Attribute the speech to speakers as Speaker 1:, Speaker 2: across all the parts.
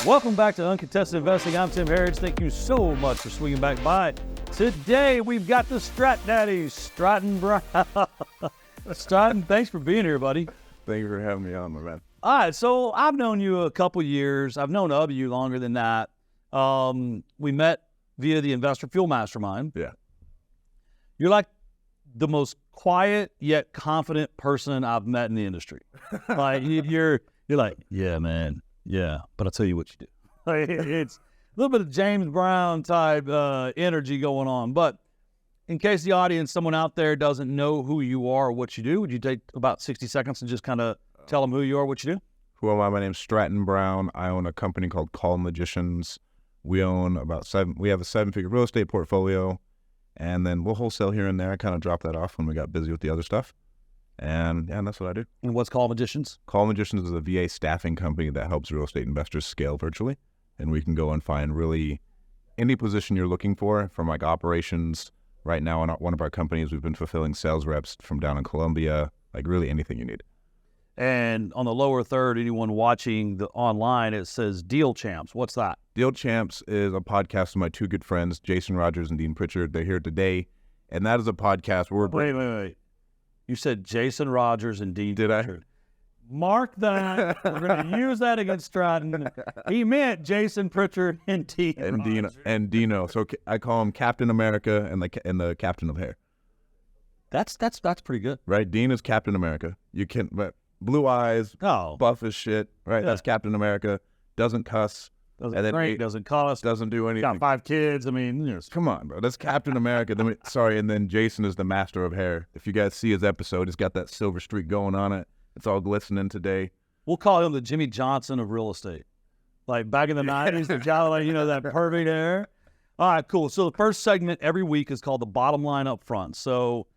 Speaker 1: Welcome back to Uncontested Investing. I'm Tim Harris. Thank you so much for swinging back by. Today, we've got the Strat Daddy, Stratton Brown. Stratton, thanks for being here, buddy.
Speaker 2: Thank you for having me on, my man.
Speaker 1: All right, so I've known you a couple years. I've known of you longer than that. We met via the Investor Fuel Mastermind.
Speaker 2: Yeah.
Speaker 1: You're like the most quiet yet confident person I've met in the industry. Like you're like, yeah, man. Yeah, but I'll tell you what you do. It's a little bit of James Brown type energy going on. But in case the audience, someone out there doesn't know who you are or what you do, would you take about 60 seconds and just kind of tell them who you are, what you do?
Speaker 2: Who am I? My name's Stratton Brown. I own a company called Call Magicians. We own we have a 7-figure real estate portfolio, and then we'll wholesale here and there. I kind of dropped that off when we got busy with the other stuff. And that's what I do.
Speaker 1: And what's Call Magicians?
Speaker 2: Call Magicians is a VA staffing company that helps real estate investors scale virtually. And we can go and find really any position you're looking for, from like operations. Right now in one of our companies, we've been fulfilling sales reps from down in Colombia, like really anything you need.
Speaker 1: And on the lower third, anyone watching the online, it says Deal Champs. What's that?
Speaker 2: Deal Champs is a podcast of my two good friends, Jason Rogers and Dean Pritchard. They're here today. And that is a podcast where
Speaker 1: Wait. You said Jason Rogers and Dean
Speaker 2: Did
Speaker 1: Pritchard. Mark that. We're going to use that against Stratton. He meant Jason Pritchard and Dean
Speaker 2: and Dino and Dino. So I call him Captain America and the Captain of Hair.
Speaker 1: That's pretty good.
Speaker 2: Right? Dean is Captain America. You can, but blue eyes, buff as shit. Right? Yeah. That's Captain America. Doesn't cuss.
Speaker 1: Doesn't drink, doesn't cost.
Speaker 2: Doesn't do anything.
Speaker 1: Got 5 kids. I mean,
Speaker 2: come on, bro. That's Captain America. And then Jason is the master of hair. If you guys see his episode, he's got that silver streak going on it. It's all glistening today.
Speaker 1: We'll call him the Jimmy Johnson of real estate. Like back in the 90s, the guy, like, that perfect hair. All right, cool. So the first segment every week is called the bottom line up front. So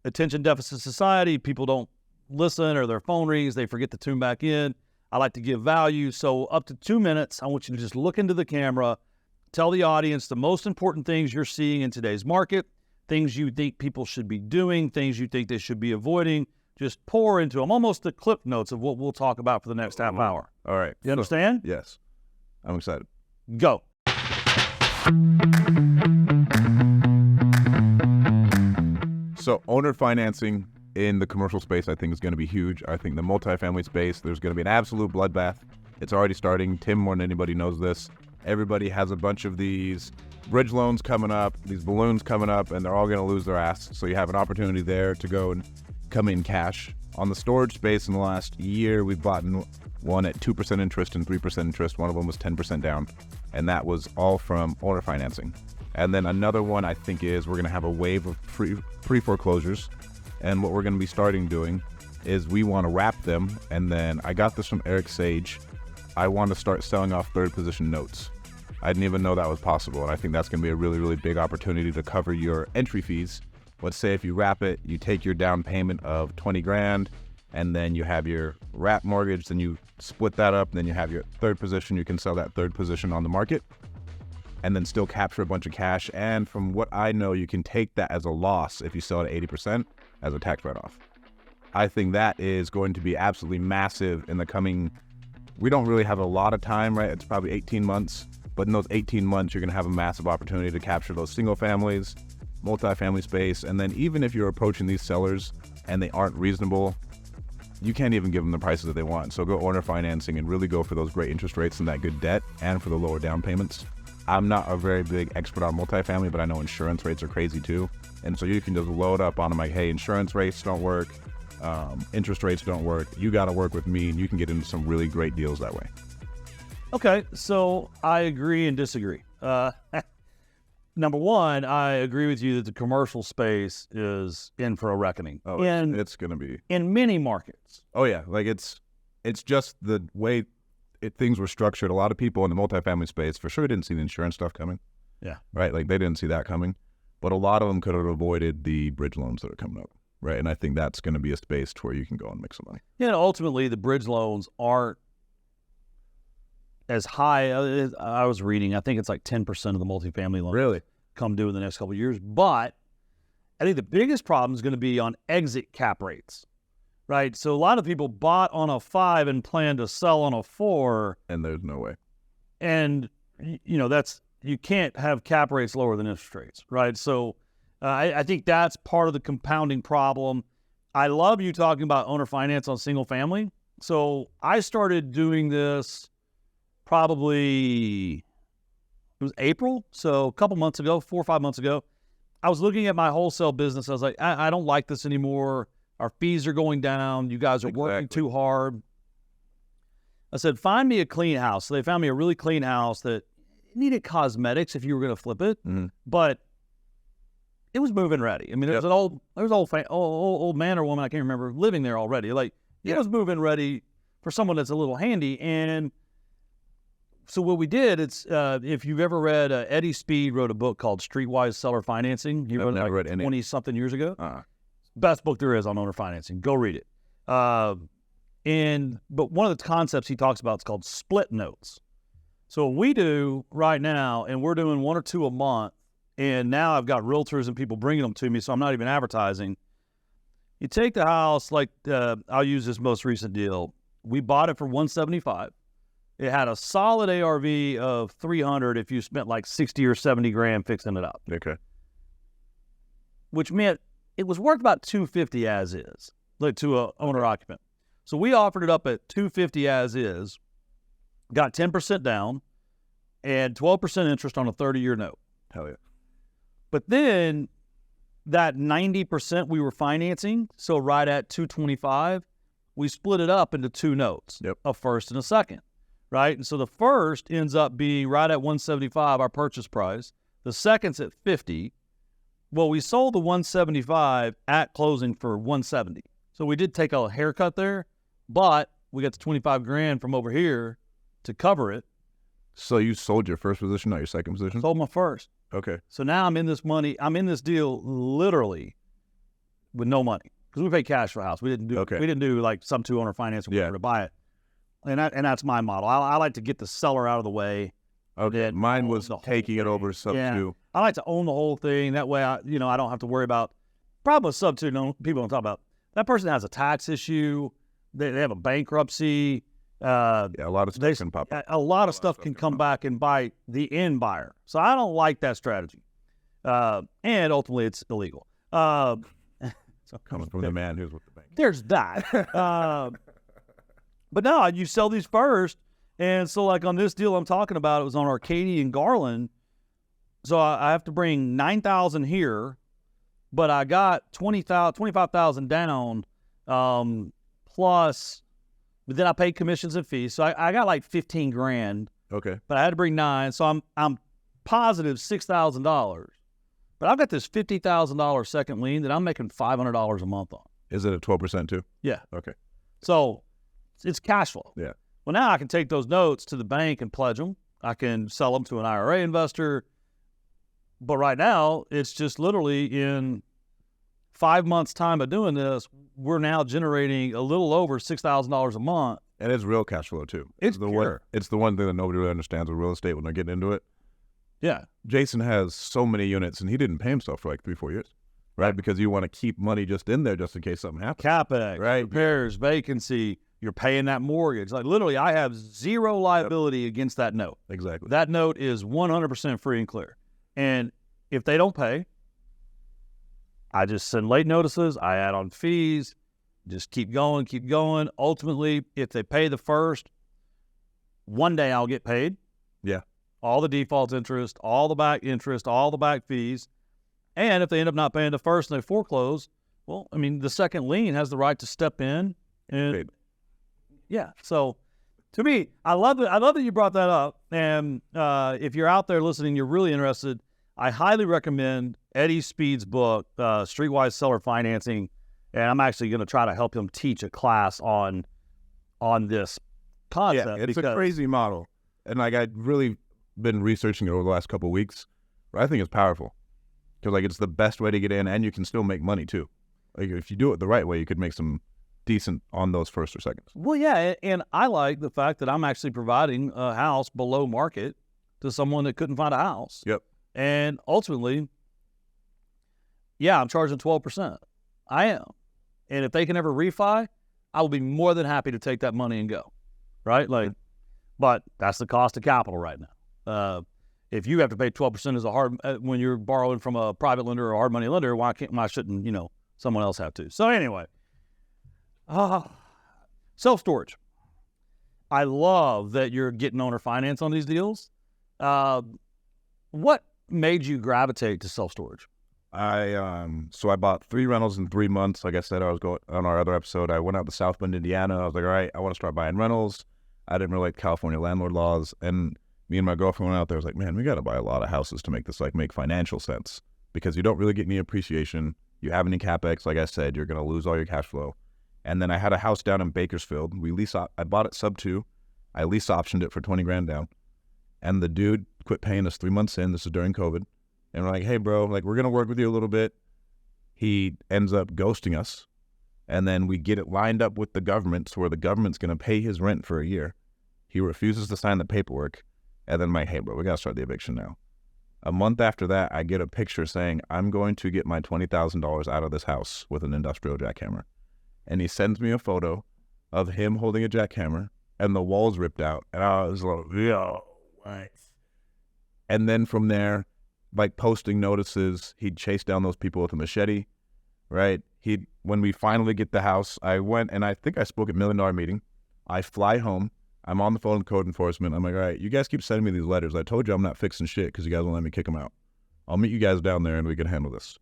Speaker 1: attention deficit society, people don't listen or their phone rings, they forget to tune back in. I like to give value. So up to 2 minutes, I want you to just look into the camera, tell the audience the most important things you're seeing in today's market, things you think people should be doing, things you think they should be avoiding. Just pour into them, almost the clip notes of what we'll talk about for the next half hour.
Speaker 2: All right.
Speaker 1: You understand?
Speaker 2: Yes. I'm excited.
Speaker 1: Go.
Speaker 2: So owner financing in the commercial space, I think, is going to be huge. I think the multifamily space, there's going to be an absolute bloodbath. It's already starting. Tim, more than anybody, knows this. Everybody has a bunch of these bridge loans coming up, these balloons coming up, and they're all going to lose their ass. So you have an opportunity there to go and come in cash. On the storage space in the last year, we've bought one at 2% interest and 3% interest. One of them was 10% down, and that was all from owner financing. And then another one, I think, is we're going to have a wave of pre-foreclosures. And what we're going to be starting doing is we want to wrap them. And then I got this from Eric Sage. I want to start selling off third position notes. I didn't even know that was possible. And I think that's going to be a really, really big opportunity to cover your entry fees. Let's say if you wrap it, you take your down payment of 20 grand, and then you have your wrap mortgage, then you split that up, then you have your third position. You can sell that third position on the market and then still capture a bunch of cash. And from what I know, you can take that as a loss if you sell it at 80%. As a tax write-off. I think that is going to be absolutely massive in the coming, we don't really have a lot of time, right? It's probably 18 months, but in those 18 months, you're going to have a massive opportunity to capture those single families, multifamily space. And then even if you're approaching these sellers and they aren't reasonable, you can't even give them the prices that they want. So go owner financing and really go for those great interest rates and that good debt and for the lower down payments. I'm not a very big expert on multifamily, but I know insurance rates are crazy too. And so you can just load up on them like, hey, insurance rates don't work, interest rates don't work. You got to work with me, and you can get into some really great deals that way.
Speaker 1: Okay, so I agree and disagree. Number one, I agree with you that the commercial space is in for a reckoning.
Speaker 2: Oh, it's going to be.
Speaker 1: In many markets.
Speaker 2: Oh, yeah. Like it's just the way things were structured. A lot of people in the multifamily space for sure didn't see the insurance stuff coming.
Speaker 1: Yeah.
Speaker 2: Right? Like they didn't see that coming. But a lot of them could have avoided the bridge loans that are coming up, right? And I think that's going to be a space to where you can go and make some money.
Speaker 1: Yeah, ultimately, the bridge loans aren't as high. I was reading, I think it's like 10% of the multifamily loans
Speaker 2: really
Speaker 1: come due in the next couple of years. But I think the biggest problem is going to be on exit cap rates, right? So a lot of people bought on a 5 and plan to sell on a 4.
Speaker 2: And there's no way.
Speaker 1: and you can't have cap rates lower than interest rates, right? So I think that's part of the compounding problem. I love you talking about owner finance on single family. So I started doing this probably, it was April. So a couple months ago, 4 or 5 months ago, I was looking at my wholesale business. I was like, I don't like this anymore. Our fees are going down. You guys are working too hard. I said, find me a clean house. So they found me a really clean house that needed cosmetics if you were going to flip it, but it was move-in ready. I mean, there was an old man or woman, I can't remember, living there already. Like, it was move-in ready for someone that's a little handy. And so what we did, it's if you've ever read, Eddie Speed wrote a book called Streetwise Seller Financing. He wrote it like 20-something years ago. Best book there is on owner financing. Go read it. But one of the concepts he talks about is called split notes. So what we do right now, and we're doing 1 or 2 a month, and now I've got realtors and people bringing them to me, so I'm not even advertising. You take the house, like I'll use this most recent deal. We bought it for $175. It had a solid ARV of $300 if you spent like 60 or 70 grand fixing it up.
Speaker 2: Okay.
Speaker 1: Which meant it was worth about $250 as is, like to a owner occupant. So we offered it up at $250 as is, got 10% down, and 12% interest on a 30-year note.
Speaker 2: Hell yeah.
Speaker 1: But then that 90% we were financing, so right at $225, we split it up into 2 notes, a first and a second, right? And so the first ends up being right at $175, our purchase price. The second's at $50. Well, we sold the $175 at closing for $170. So we did take a haircut there, but we got the 25 grand from over here to cover it.
Speaker 2: So you sold your first position, not your second position?
Speaker 1: Sold my first.
Speaker 2: Okay.
Speaker 1: So now I'm in this deal literally with no money because we paid cash for the house. We didn't do like some 2-owner finance or whatever to buy it. And that's my model. I like to get the seller out of the way.
Speaker 2: Okay. Mine was taking it over sub 2.
Speaker 1: I like to own the whole thing. That way I don't have to worry about problem with sub 2. No, people don't talk about that person has a tax issue. They have a bankruptcy.
Speaker 2: A lot of stuff can pop up.
Speaker 1: A lot of stuff can come back and bite the end buyer. So I don't like that strategy. And ultimately, it's illegal.
Speaker 2: So coming from the man who's with the bank.
Speaker 1: There's that. But no, you sell these first. And so like on this deal I'm talking about, it was on Arcadia and Garland. So I have to bring $9,000 here, but I got $25,000 down, plus... But then I paid commissions and fees, so I got like 15 grand.
Speaker 2: Okay.
Speaker 1: But I had to bring 9, so I'm positive $6,000. But I've got this $50,000 second lien that I'm making $500 a month on.
Speaker 2: Is it at 12% too?
Speaker 1: Yeah.
Speaker 2: Okay.
Speaker 1: So it's cash flow.
Speaker 2: Yeah.
Speaker 1: Well, now I can take those notes to the bank and pledge them. I can sell them to an IRA investor. But right now, it's just literally in 5 months' time of doing this, we're now generating a little over $6,000 a month.
Speaker 2: And it's real cash flow too. It's the one thing that nobody really understands with real estate when they're getting into it.
Speaker 1: Yeah.
Speaker 2: Jason has so many units, and he didn't pay himself for like 3-4 years, right? Because you want to keep money just in there just in case something happens.
Speaker 1: CapEx,
Speaker 2: right?
Speaker 1: Repairs, vacancy, you're paying that mortgage. Like literally, I have zero liability against that note.
Speaker 2: Exactly.
Speaker 1: That note is 100% free and clear. And if they don't pay, I just send late notices, I add on fees, just keep going. Ultimately, if they pay the first, one day I'll get paid.
Speaker 2: Yeah.
Speaker 1: All the default interest, all the back interest, all the back fees. And if they end up not paying the first and they foreclose, well, I mean, the second lien has the right to step in. And yeah, so to me, I love that you brought that up. And if you're out there listening, you're really interested, I highly recommend Eddie Speed's book, Streetwise Seller Financing, and I'm actually going to try to help him teach a class on this concept.
Speaker 2: Yeah, it's a crazy model, and like I've really been researching it over the last couple of weeks. I think it's powerful because like it's the best way to get in, and you can still make money too. Like if you do it the right way, you could make some decent on those first or seconds.
Speaker 1: Well, yeah, and I like the fact that I'm actually providing a house below market to someone that couldn't find a house.
Speaker 2: Yep.
Speaker 1: And ultimately, yeah, I'm charging 12%. I am. And if they can ever refi, I will be more than happy to take that money and go. Right? Like, But that's the cost of capital right now. If you have to pay 12% as a hard when you're borrowing from a private lender or a hard money lender, why shouldn't someone else have to? So anyway, self-storage. I love that you're getting owner finance on these deals. What made you gravitate to self-storage?
Speaker 2: So I bought 3 rentals in 3 months. Like I said, I was going on our other episode. I went out to South Bend, Indiana. I was like, all right, I want to start buying rentals. I didn't really like California landlord laws, and me and my girlfriend went out there. I was like, man, we got to buy a lot of houses to make this make financial sense, because you don't really get any appreciation. You have any capex, like I said, you're going to lose all your cash flow. And then I had a house down in Bakersfield. I bought it sub 2. I lease optioned it for 20 grand down, and the dude quit paying us 3 months in. This is during COVID, and we're like, hey, bro, we're going to work with you a little bit. He ends up ghosting us, and then we get it lined up with the government, so where the government's going to pay his rent for a year. He refuses to sign the paperwork. And then I'm like, hey, bro, we got to start the eviction now. A month after that, I get a picture saying, I'm going to get my $20,000 out of this house with an industrial jackhammer. And he sends me a photo of him holding a jackhammer and the walls ripped out. And I was like, yo, what? And then from there, posting notices, he'd chase down those people with a machete, right? When we finally get the house, I went and I think I spoke at $1 Million meeting. I fly home. I'm on the phone with code enforcement. I'm like, all right, you guys keep sending me these letters. I told you I'm not fixing shit because you guys won't let me kick them out. I'll meet you guys down there and we can handle this.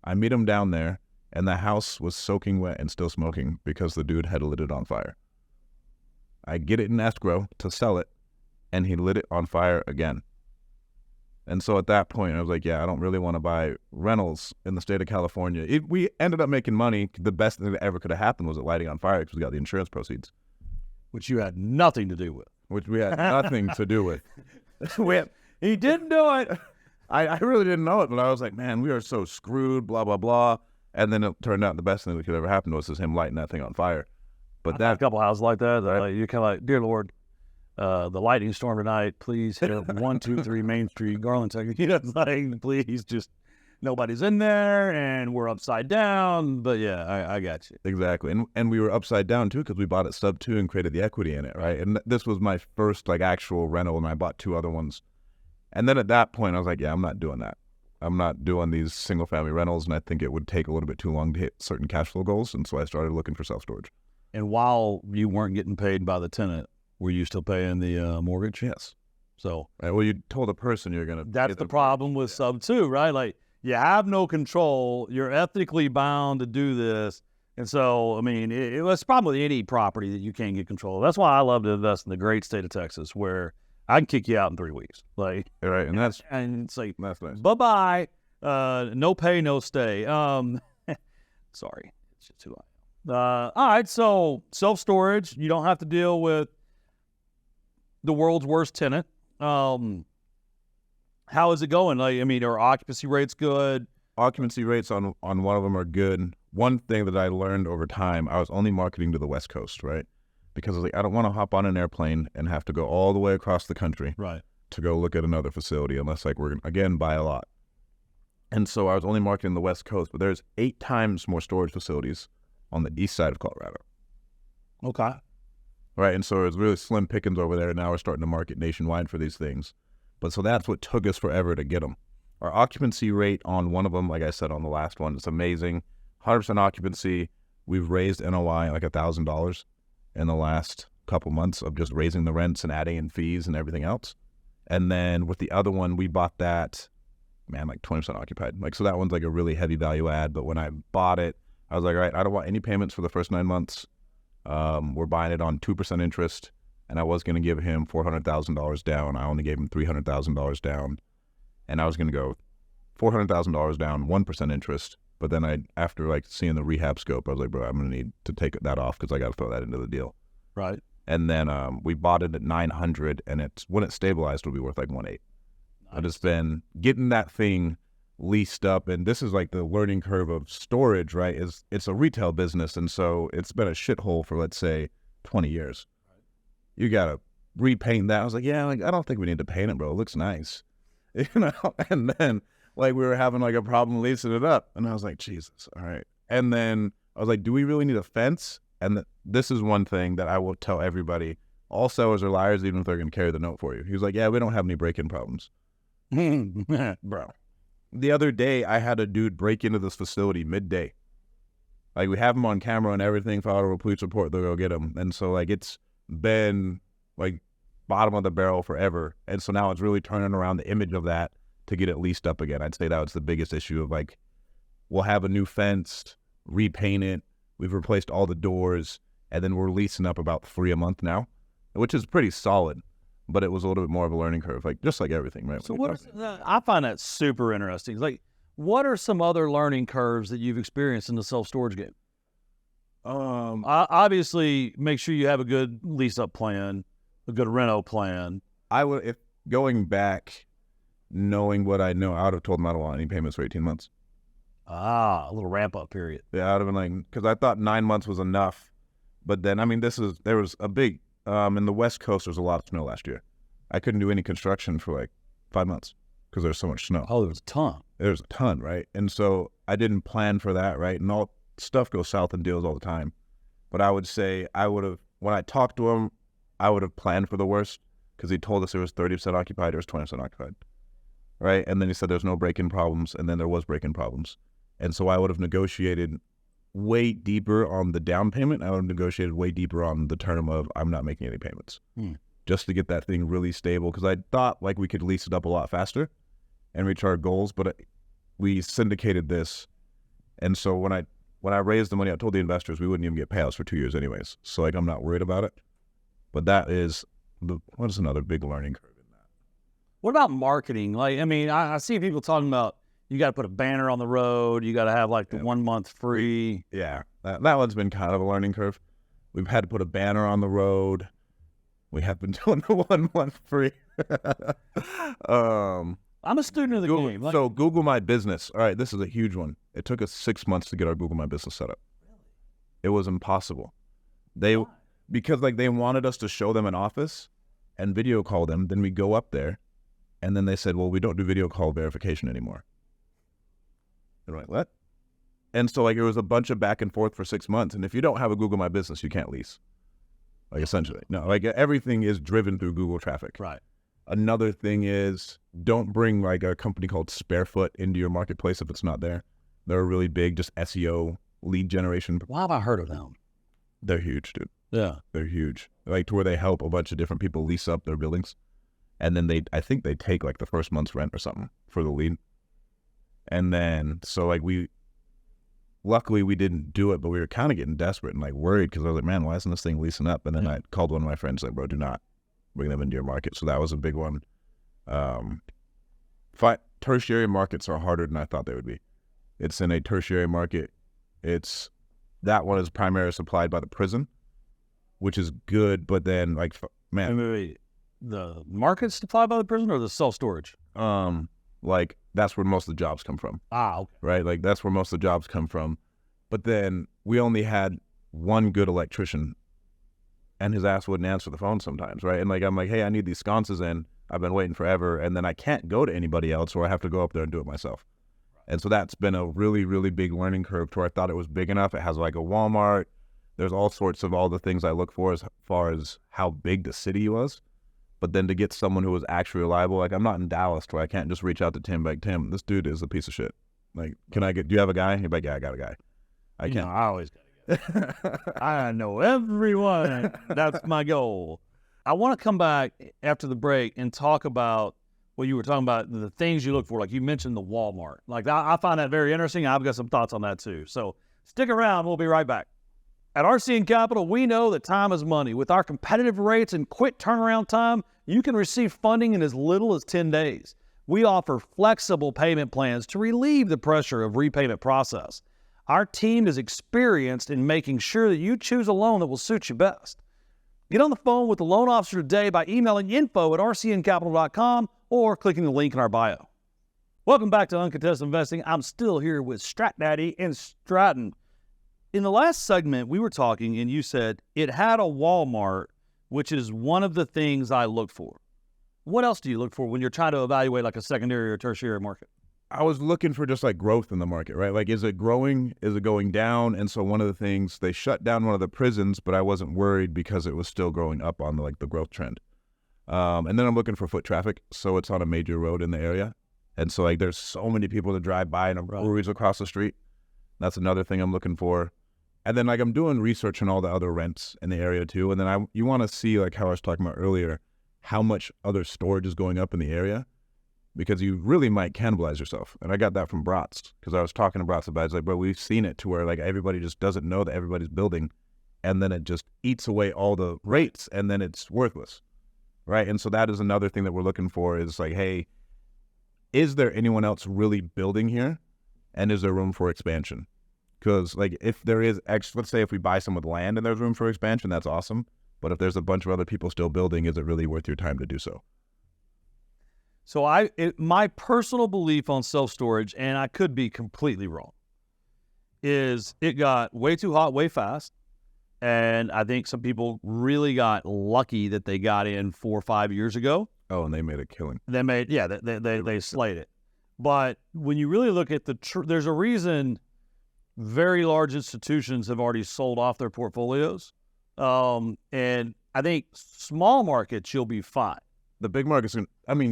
Speaker 2: I meet him down there, and the house was soaking wet and still smoking because the dude had lit it on fire. I get it in escrow to sell it, and he lit it on fire again. And so at that point, I was like, yeah, I don't really want to buy rentals in the state of California. We ended up making money. The best thing that ever could have happened was it lighting on fire because we got the insurance proceeds.
Speaker 1: Which you had nothing to do with.
Speaker 2: Which we had nothing to do with.
Speaker 1: He didn't do it.
Speaker 2: I really didn't know it, but I was like, man, we are so screwed, blah, blah, blah. And then it turned out the best thing that could ever happen to us is him lighting that thing on fire. But
Speaker 1: that a couple houses like that, you're kind of like, dear Lord, the lightning storm tonight, please hit 123 Main Street, Garland, Texas. It's like, please, just nobody's in there, and we're upside down. But yeah, I got you.
Speaker 2: Exactly. And we were upside down too because we bought it sub 2 and created the equity in it, right? And this was my first actual rental, and I bought 2 other ones. And then at that point, I was like, yeah, I'm not doing that. I'm not doing these single family rentals, and I think it would take a little bit too long to hit certain cash flow goals. And so I started looking for self-storage.
Speaker 1: And while you weren't getting paid by the tenant, were you still paying the mortgage?
Speaker 2: Yes.
Speaker 1: So,
Speaker 2: right, well, you told a person you're going to.
Speaker 1: That's the problem with sub 2, right? You have no control. You're ethically bound to do this. And so, I mean, it was probably any property that you can't get control of. That's why I love to invest in the great state of Texas, where I can kick you out in 3 weeks.
Speaker 2: Right. And
Speaker 1: it's like,
Speaker 2: that's nice.
Speaker 1: Bye-bye. No pay, no stay. Sorry. It's just too high. All right. So self-storage, you don't have to deal with the world's worst tenant. How is it going? Are occupancy rates good?
Speaker 2: Occupancy rates on one of them are good. One thing that I learned over time, I was only marketing to the West Coast, right? Because I was like, I don't want to hop on an airplane and have to go all the way across the country,
Speaker 1: right,
Speaker 2: to go look at another facility unless we're going to, again, buy a lot. And so I was only marketing the West Coast, but there's 8 times more storage facilities on the east side of Colorado.
Speaker 1: Okay.
Speaker 2: Right, and so it's really slim pickings over there. Now we're starting to market nationwide for these things. But so that's what took us forever to get them. Our occupancy rate on one of them, like I said on the last one, is amazing. 100% occupancy. We've raised NOI $1,000 in the last couple months of just raising the rents and adding in fees and everything else. And then with the other one, we bought that, 20% occupied. So that one's a really heavy value add. But when I bought it, I was like, all right, I don't want any payments for the first 9 months. We're buying it on 2% interest. And I was going to give him $400,000 down. I only gave him $300,000 down. And I was going to go $400,000 down, 1% interest. But then after seeing the rehab scope, I was like, bro, I'm going to need to take that off because I got to throw that into the deal.
Speaker 1: Right.
Speaker 2: And then we bought it at 900, and when it stabilized, it'll be worth 1.8. Nice. I've just been getting that thing leased up, and this is the learning curve of storage, right? It's a retail business, and so it's been a shithole for, let's say, 20 years. You got to repaint that. I was like, yeah, I don't think we need to paint it, bro. It looks nice. And then we were having a problem leasing it up. And I was like, Jesus, all right. And then I was like, do we really need a fence? And this is one thing that I will tell everybody. all sellers are liars even if they're going to carry the note for you. He was like, yeah, we don't have any break-in problems. Bro. The other day, I had a dude break into this facility midday. Like, we have him on camera and everything, filed a police report, they'll go get him. And so, like, it's been, like, bottom of the barrel forever. And so now it's really turning around the image of that to get it leased up again. I'd say that was the biggest issue of, like, we'll have a new fence, repaint it, we've replaced all the doors, and then we're leasing up about 3 a month now, which is pretty solid. But it was a little bit more of a learning curve, like just like everything, right?
Speaker 1: So I find that super interesting. Like, what are some other learning curves that you've experienced in the self-storage game? Obviously, make sure you have a good lease-up plan, a good reno plan.
Speaker 2: I would, if going back, knowing what I know, I would have told them I don't want any payments for 18 months.
Speaker 1: A little ramp-up period.
Speaker 2: Yeah, I would have been like, because I thought 9 months was enough. But then, I mean, there was a big, in the West Coast, there was a lot of snow last year. I couldn't do any construction for like 5 months because there was so much snow.
Speaker 1: Oh, there was a ton.
Speaker 2: There's a ton, right? And so I didn't plan for that, right? And all stuff goes south in deals all the time. But I would say I would have, when I talked to him, I would have planned for the worst because he told us there was 30% occupied, there was 20% occupied, right? And then he said there's no break-in problems, and then there was break-in problems. And so I would have negotiated way deeper on the down payment. I would have negotiated way deeper on the term of I'm not making any payments just to get that thing really stable. Because I thought like we could lease it up a lot faster and reach our goals, but we syndicated this. And so when I raised the money, I told the investors we wouldn't even get payouts for 2 years anyways. So like I'm not worried about it. But that is what is another big learning curve in that.
Speaker 1: What about marketing? Like, I mean, I see people talking about you got to put a banner on the road. You got to have like the 1 month free.
Speaker 2: Yeah, that one's been kind of a learning curve. We've had to put a banner on the road. We have been doing the 1 month free.
Speaker 1: I'm a student of the game. Like,
Speaker 2: so Google My Business. All right, this is a huge one. It took us 6 months to get our Google My Business set up. Really? It was impossible. Because like they wanted us to show them an office and video call them. Then we go up there, and then they said, well, we don't do video call verification anymore. And we're like, what? And so like it was a bunch of back and forth for 6 months. And if you don't have a Google My Business, you can't lease. Like essentially. No, like everything is driven through Google traffic.
Speaker 1: Right.
Speaker 2: Another thing is don't bring like a company called Sparefoot into your marketplace if it's not there. They're really big, just SEO lead generation.
Speaker 1: Why have I heard of them?
Speaker 2: They're huge, dude.
Speaker 1: Yeah.
Speaker 2: They're huge. Like to where they help a bunch of different people lease up their buildings. And then I think they take like the first month's rent or something for the lead. And then, so like luckily we didn't do it, but we were kind of getting desperate and like worried because I was like, man, why isn't this thing leasing up? And then I called one of my friends like, bro, do not bring them into your market. So that was a big one. Tertiary markets are harder than I thought they would be. It's in a tertiary market. That one is primarily supplied by the prison, which is good. But then like, man.
Speaker 1: Wait. The market's supplied by the prison or the self-storage?
Speaker 2: Like that's where most of the jobs come from.
Speaker 1: Okay.
Speaker 2: Right? Like that's where most of the jobs come from. But then we only had one good electrician and his ass wouldn't answer the phone sometimes, right? And like I'm like, hey, I need these sconces in. I've been waiting forever, and then I can't go to anybody else, or I have to go up there and do it myself. And so that's been a really, really big learning curve to where I thought it was big enough. It has like a Walmart. There's all sorts of all the things I look for as far as how big the city was. But then to get someone who was actually reliable, like I'm not in Dallas where I can't just reach out to Tim, like, Tim, this dude is a piece of shit. Like, do you have a guy? He's like, yeah, I got a guy. I can't.
Speaker 1: I always got a guy. I know everyone. That's my goal. I want to come back after the break and talk about what you were talking about, the things you look for. Like you mentioned the Walmart. Like I find that very interesting. I've got some thoughts on that too. So stick around. We'll be right back. At RCN Capital, we know that time is money. With our competitive rates and quick turnaround time, you can receive funding in as little as 10 days. We offer flexible payment plans to relieve the pressure of repayment process. Our team is experienced in making sure that you choose a loan that will suit you best. Get on the phone with the loan officer today by emailing info@rcncapital.com or clicking the link in our bio. Welcome back to Uncontested Investing. I'm still here with Strat Daddy and Stratton. In the last segment, we were talking and you said it had a Walmart, which is one of the things I look for. What else do you look for when you're trying to evaluate like a secondary or tertiary market?
Speaker 2: I was looking for just like growth in the market, right? Like, is it growing? Is it going down? And so one of the things, they shut down one of the prisons, but I wasn't worried because it was still growing up on the growth trend. And then I'm looking for foot traffic. So it's on a major road in the area. And so like there's so many people that drive by and breweries across the street. That's another thing I'm looking for. And then like I'm doing research on all the other rents in the area too. And then you want to see, like how I was talking about earlier, how much other storage is going up in the area, because you really might cannibalize yourself. And I got that from Bratz, because I was talking to Bratz about it. It's like, bro, we've seen it to where like everybody just doesn't know that everybody's building, and then it just eats away all the rates, and then it's worthless, right? And so that is another thing that we're looking for, is like, hey, is there anyone else really building here, and is there room for expansion? Because like if there is let's say if we buy some with land and there's room for expansion, that's awesome. But if there's a bunch of other people still building, is it really worth your time to do so?
Speaker 1: So my personal belief on self-storage, and I could be completely wrong, is it got way too hot way fast. And I think some people really got lucky that they got in 4 or 5 years ago.
Speaker 2: Oh, and they made a killing.
Speaker 1: They slayed it. But when you really look at there's a reason very large institutions have already sold off their portfolios. And I think small markets, you'll be fine.
Speaker 2: The big markets,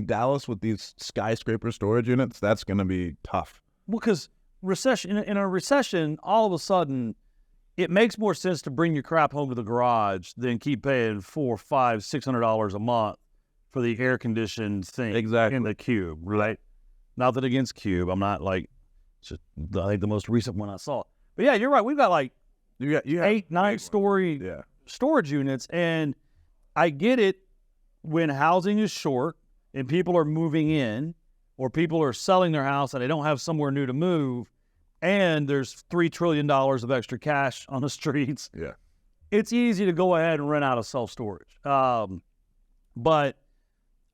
Speaker 2: Dallas with these skyscraper storage units, that's going to be tough.
Speaker 1: Well, because in a recession, all of a sudden, it makes more sense to bring your crap home to the garage than keep paying $400, $500, $600 a month for the air-conditioned thing in the cube, right? Nothing against cube. I'm not like, just I think the most recent one I saw. But yeah, you're right. We've got like 8, 9-story storage units, and I get it when housing is short and people are moving in, or people are selling their house and they don't have somewhere new to move, and there's $3 trillion of extra cash on the streets.
Speaker 2: Yeah,
Speaker 1: it's easy to go ahead and rent out of self-storage. But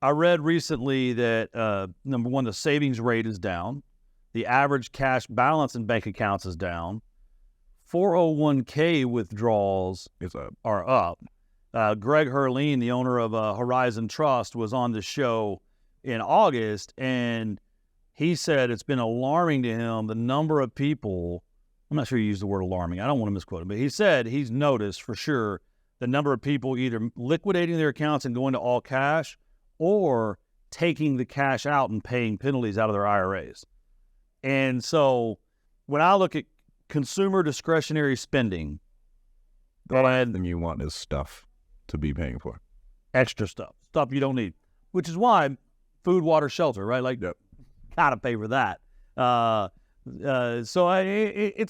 Speaker 1: I read recently that, number one, the savings rate is down. The average cash balance in bank accounts is down. 401k withdrawals are up. Greg Herline, the owner of Horizon Trust, was on the show in August, and he said it's been alarming to him the number of people, I'm not sure he used the word alarming, I don't want to misquote him, but he said he's noticed for sure the number of people either liquidating their accounts and going to all cash, or taking the cash out and paying penalties out of their IRAs. And so when I look at consumer discretionary spending,
Speaker 2: the last thing you want is stuff to be paying for.
Speaker 1: Extra stuff you don't need, which is why food, water, shelter, right? Like, gotta pay for that. So it's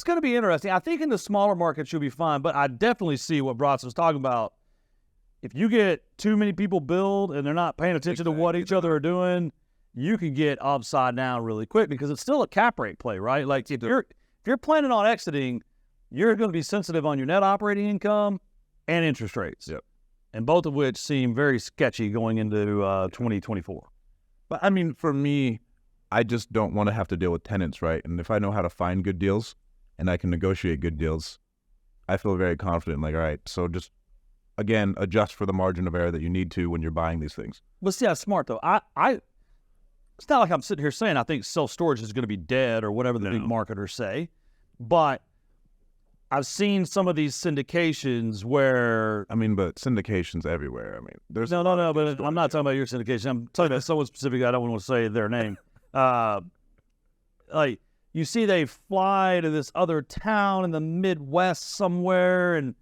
Speaker 1: going to be interesting. I think in the smaller markets you'll be fine, but I definitely see what Bratz was talking about. If you get too many people build and they're not paying attention to what each other are doing, you can get upside down really quick, because it's still a cap rate play, right? Like if you're planning on exiting, you're going to be sensitive on your net operating income and interest rates.
Speaker 2: Yep.
Speaker 1: And both of which seem very sketchy going into 2024.
Speaker 2: But for me, I just don't want to have to deal with tenants, right? And if I know how to find good deals and I can negotiate good deals, I feel very confident. Like, all right, so just, again, adjust for the margin of error that you need to when you're buying these things.
Speaker 1: But see, that's smart, though. It's not like I'm sitting here saying I think self-storage is going to be dead or whatever the big marketers say. But I've seen some of these syndications where...
Speaker 2: but syndications everywhere. There's...
Speaker 1: No, but I'm not talking about your syndication. I'm talking about someone specific. I don't want to say their name. Like, you see they fly to this other town in the Midwest somewhere, and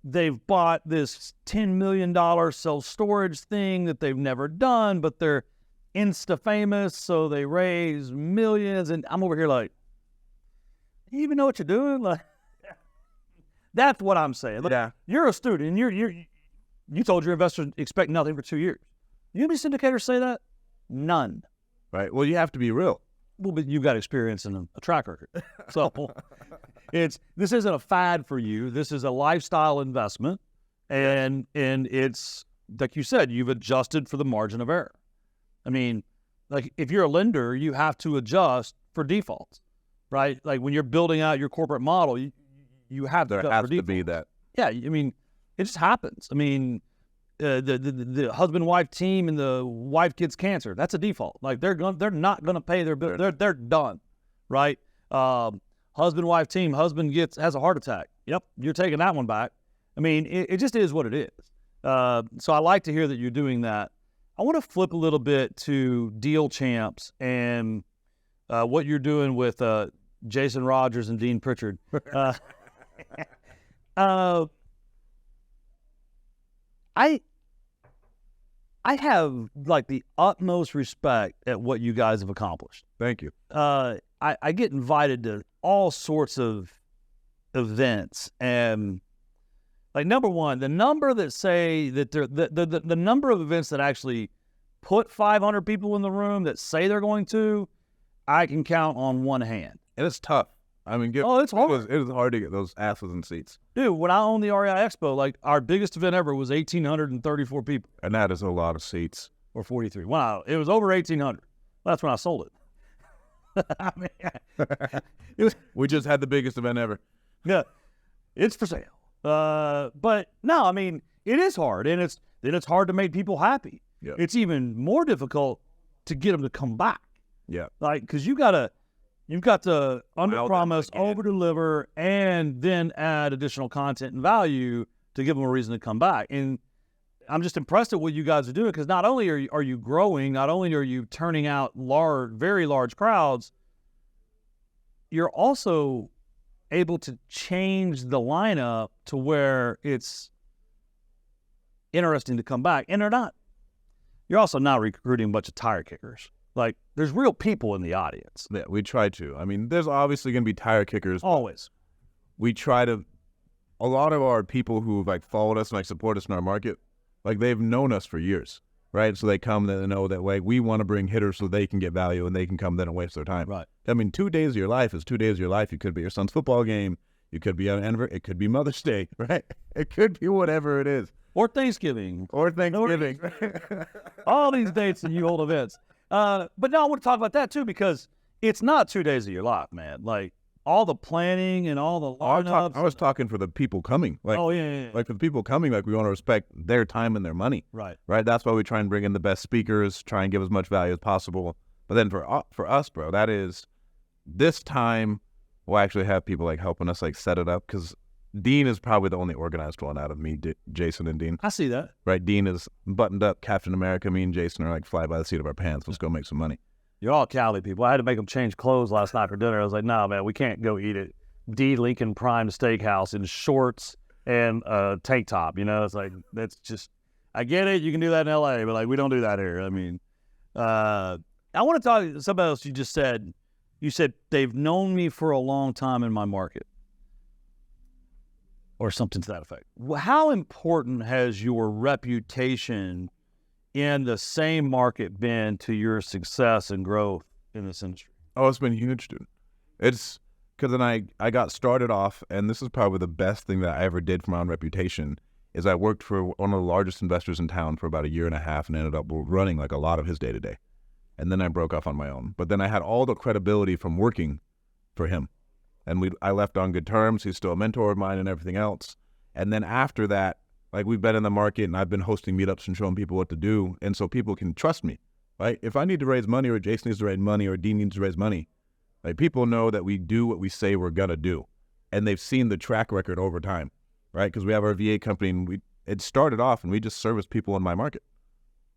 Speaker 1: they've bought this $10 million self-storage thing that they've never done, but they're insta-famous, so they raise millions, and I'm over here like, you even know what you're doing? Like, that's what I'm saying. Look, you're a student, and you told your investors expect nothing for 2 years. You know how many syndicators say that? None.
Speaker 2: Right. Well, you have to be real.
Speaker 1: Well, but you've got experience in a track record. So this isn't a fad for you. This is a lifestyle investment, and it's like you said, you've adjusted for the margin of error. Like if you're a lender, you have to adjust for defaults, right? Like when you're building out your corporate model, you have to.
Speaker 2: There has to be that.
Speaker 1: Yeah, it just happens. the husband-wife team and the wife gets cancer. That's a default. Like they're not gonna pay their bill. They're done, right? Husband-wife team. Husband has a heart attack. Yep, you're taking that one back. I mean, it just is what it is. So I like to hear that you're doing that. I want to flip a little bit to Deal Champs and what you're doing with Jason Rogers and Dean Pritchard. I have like the utmost respect at what you guys have accomplished.
Speaker 2: Thank you.
Speaker 1: I get invited to all sorts of events, and like number one, the number that say that the number of events that actually put 500 people in the room that say they're going to, I can count on one hand.
Speaker 2: And it's tough. I mean,
Speaker 1: it's hard.
Speaker 2: It was hard to get those asses in seats.
Speaker 1: Dude, when I owned the REI Expo, like our biggest event ever was 1,834 people.
Speaker 2: And that is a lot of seats.
Speaker 1: Or 43. Wow, it was over 1,800. Well, that's when I sold it. I mean,
Speaker 2: we just had the biggest event ever.
Speaker 1: Yeah, it's for sale. But no, I mean, it is hard, and it's hard to make people happy.
Speaker 2: Yeah.
Speaker 1: It's even more difficult to get them to come back.
Speaker 2: Yeah.
Speaker 1: Like, because you've got to under-promise, over-deliver, and then add additional content and value to give them a reason to come back. And I'm just impressed at what you guys are doing, because not only are you growing, not only are you turning out very large crowds, you're also able to change the lineup to where it's interesting to come back. And you're also not recruiting a bunch of tire kickers. Like, there's real people in the audience.
Speaker 2: Yeah, we try to. I mean, there's obviously going to be tire kickers.
Speaker 1: Always.
Speaker 2: We try to, a lot of our people who've like followed us and like support us in our market, like they've known us for years, right? So they come and they know that way we want to bring hitters so they can get value and they can come then and waste their time.
Speaker 1: Right.
Speaker 2: I mean, 2 days of your life is 2 days of your life. You could be your son's football game. You could be on anniversary. It could be Mother's Day, right? It could be whatever it is.
Speaker 1: Or Thanksgiving. All these dates and you hold events. But now I want to talk about that too, because it's not 2 days of your life, man. Like all the planning and all the lineups.
Speaker 2: I was talking for the people coming. Like, like for the people coming, like we want to respect their time and their money.
Speaker 1: Right.
Speaker 2: Right. That's why we try and bring in the best speakers, try and give as much value as possible. But then for us, bro, that is this time we'll actually have people like helping us like set it up, because Dean is probably the only organized one out of me, Jason and Dean.
Speaker 1: I see that.
Speaker 2: Right, Dean is buttoned up, Captain America. Me and Jason are like fly by the seat of our pants. Let's go make some money.
Speaker 1: You're all Cali people. I had to make them change clothes last night for dinner. I was like, no, man, we can't go eat at D. Lincoln Prime Steakhouse in shorts and a tank top. You know, it's like, that's just, I get it. You can do that in L.A., but like, we don't do that here. I mean, I want to talk to somebody else. You just said, they've known me for a long time in my market, or something to that effect. How important has your reputation in the same market been to your success and growth in this industry?
Speaker 2: Oh, it's been huge, dude. It's because then I got started off, and this is probably the best thing that I ever did for my own reputation, is I worked for one of the largest investors in town for about 1.5 years and ended up running like a lot of his day-to-day. And then I broke off on my own. But then I had all the credibility from working for him. And I left on good terms. He's still a mentor of mine and everything else. And then after that, like we've been in the market and I've been hosting meetups and showing people what to do. And so people can trust me, right? If I need to raise money, or Jason needs to raise money, or Dean needs to raise money, like people know that we do what we say we're going to do. And they've seen the track record over time, right? Because we have our VA company, and it started off and we just serviced people in my market.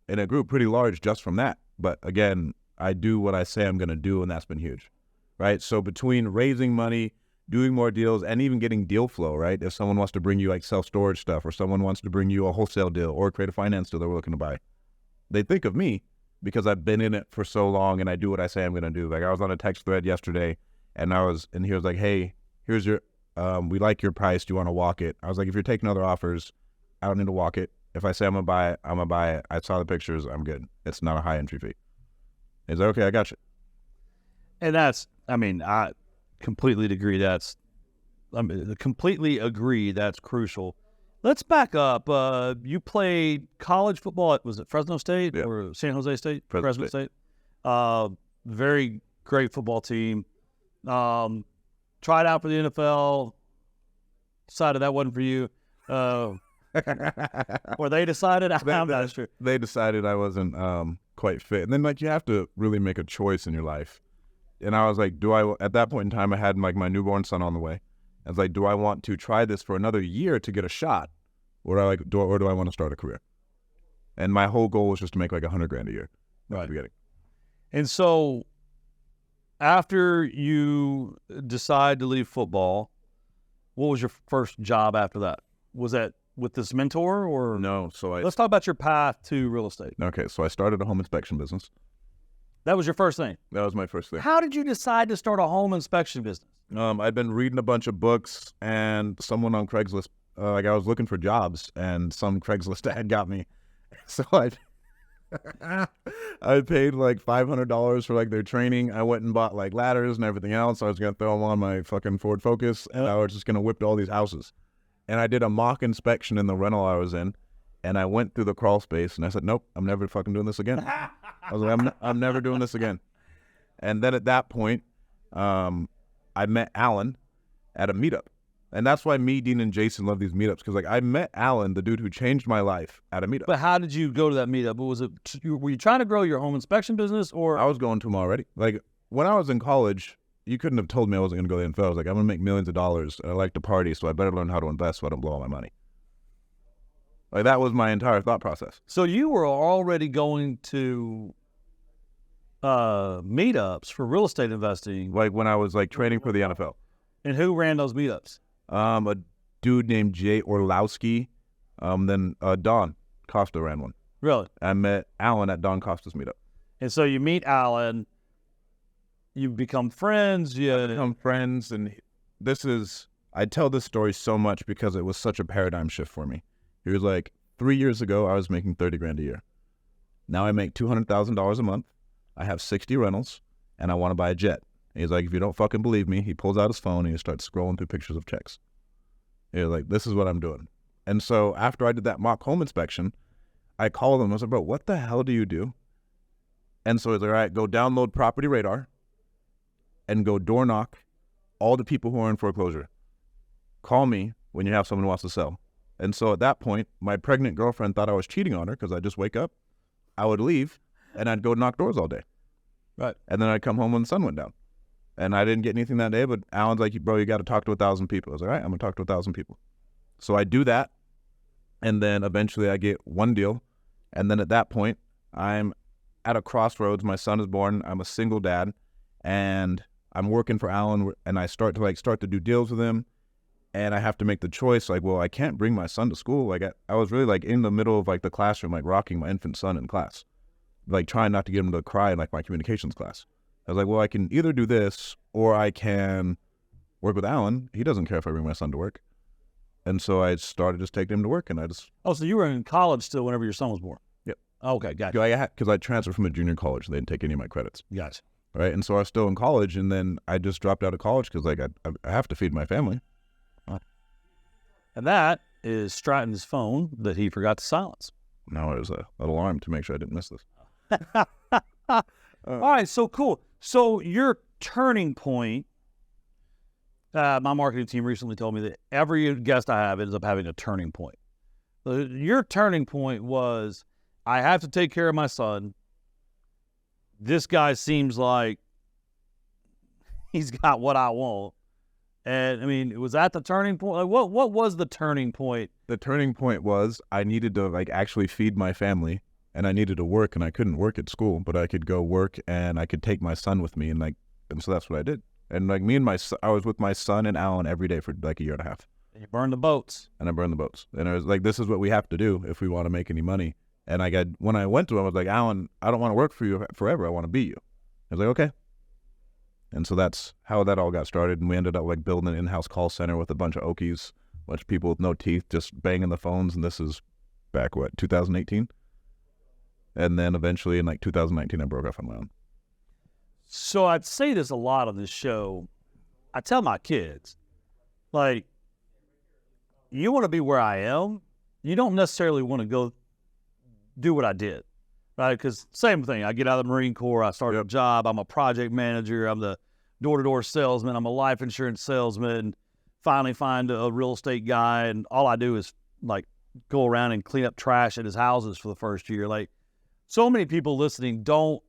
Speaker 2: And it grew pretty large just from that. But again, I do what I say I'm going to do, and that's been huge. Right? So between raising money, doing more deals, and even getting deal flow, right? If someone wants to bring you like self-storage stuff, or someone wants to bring you a wholesale deal or create a finance deal that we're looking to buy, they think of me because I've been in it for so long and I do what I say I'm going to do. Like I was on a text thread yesterday and he was like, hey, here's your, we like your price. Do you want to walk it? I was like, if you're taking other offers, I don't need to walk it. If I say I'm going to buy it, I'm going to buy it. I saw the pictures. I'm good. It's not a high entry fee. He's like, okay, I got you.
Speaker 1: And I completely agree. Completely agree. That's crucial. Let's back up. You played college football at, was it Fresno State or San Jose State? Fresno State. Very great football team. Tried out for the NFL. Decided that wasn't for you. Or they decided I'm not sure.
Speaker 2: They decided I wasn't quite fit. And then like you have to really make a choice in your life. And I was like, at that point in time, I had like my newborn son on the way. I was like, do I want to try this for another year to get a shot? Or do I want to start a career? And my whole goal was just to make like $100,000 a year.
Speaker 1: Right. And so after you decide to leave football, what was your first job after that? Was that with this mentor or?
Speaker 2: No.
Speaker 1: Let's talk about your path to real estate.
Speaker 2: Okay. So I started a home inspection business.
Speaker 1: That was your first thing?
Speaker 2: That was my first thing.
Speaker 1: How did you decide to start a home inspection business?
Speaker 2: I'd been reading a bunch of books and someone on Craigslist, like I was looking for jobs and some Craigslist ad got me. So I paid like $500 for like their training. I went and bought like ladders and everything else. I was going to throw them on my fucking Ford Focus and I was just going to whip to all these houses. And I did a mock inspection in the rental I was in. And I went through the crawl space and I said, nope, I'm never fucking doing this again. I was like, I'm never doing this again. And then at that point, I met Alan at a meetup. And that's why me, Dean, and Jason love these meetups. Because like I met Alan, the dude who changed my life, at a meetup.
Speaker 1: But how did you go to that meetup? Were you trying to grow your home inspection business or?
Speaker 2: I was going to him already. Like when I was in college, you couldn't have told me I wasn't going to go to the NFL. I was like, I'm going to make millions of dollars. And I like to party, so I better learn how to invest so I don't blow all my money. Like that was my entire thought process.
Speaker 1: So you were already going to meetups for real estate investing.
Speaker 2: Like when I was like training for the NFL.
Speaker 1: And who ran those meetups?
Speaker 2: A dude named Jay Orlowski. Then Don Costa ran one.
Speaker 1: Really?
Speaker 2: I met Alan at Don Costa's meetup.
Speaker 1: And so you meet Alan. You become friends.
Speaker 2: And I tell this story so much because it was such a paradigm shift for me. He was like, 3 years ago, I was making $30,000 a year. Now I make $200,000 a month. I have 60 rentals, and I want to buy a jet. And he's like, if you don't fucking believe me, he pulls out his phone and he starts scrolling through pictures of checks. He was like, this is what I'm doing. And so after I did that mock home inspection, I called him. I was like, bro, what the hell do you do? And so he's like, all right, go download Property Radar and go door knock all the people who are in foreclosure. Call me when you have someone who wants to sell. And so at that point, my pregnant girlfriend thought I was cheating on her because I just wake up, I would leave, and I'd go knock doors all day.
Speaker 1: Right.
Speaker 2: And then I'd come home when the sun went down. And I didn't get anything that day, but Alan's like, bro, you got to talk to 1,000 people. I was like, all right, I'm going to talk to 1,000 people. So I do that, and then eventually I get one deal. And then at that point, I'm at a crossroads. My son is born. I'm a single dad, and I'm working for Alan, and I start to do deals with him. And I have to make the choice, like, well, I can't bring my son to school. Like, I was really, like, in the middle of, like, the classroom, like, rocking my infant son in class. Like, trying not to get him to cry in, like, my communications class. I was like, well, I can either do this, or I can work with Alan. He doesn't care if I bring my son to work. And so I started just taking him to work, and I just...
Speaker 1: Oh, so you were in college still whenever your son was born?
Speaker 2: Yep.
Speaker 1: Okay, gotcha.
Speaker 2: Because I transferred from a junior college. They didn't take any of my credits.
Speaker 1: Gotcha.
Speaker 2: Right? And so I was still in college, and then I just dropped out of college because, like, I have to feed my family.
Speaker 1: And that is Stratton's phone that he forgot to silence.
Speaker 2: No, it was an alarm to make sure I didn't miss this.
Speaker 1: All right, so cool. So your turning point, my marketing team recently told me that every guest I have ends up having a turning point. Your turning point was, I have to take care of my son. This guy seems like he's got what I want. And I mean, was that the turning point? Like, what was the turning point?
Speaker 2: The turning point was I needed to like actually feed my family, and I needed to work, and I couldn't work at school, but I could go work and I could take my son with me, and so that's what I did. And like I was with my son and Alan every day for like a year and a half.
Speaker 1: And you burned the boats.
Speaker 2: And I burned the boats. And I was like, this is what we have to do if we want to make any money. And when I went to him, I was like, Alan, I don't want to work for you forever. I want to be you. I was like, okay. And so that's how that all got started. And we ended up like building an in-house call center with a bunch of Okies, a bunch of people with no teeth just banging the phones. And this is back, 2018? And then eventually in like 2019, I broke off on my own.
Speaker 1: So I'd say this a lot on this show. I tell my kids, like, you want to be where I am. You don't necessarily want to go do what I did, right? Because same thing. I get out of the Marine Corps. I started a job. I'm a project manager. I'm the door-to-door salesman. I'm a life insurance salesman. Finally find a real estate guy, and all I do is like go around and clean up trash at his houses for the first year. Like, so many people listening don't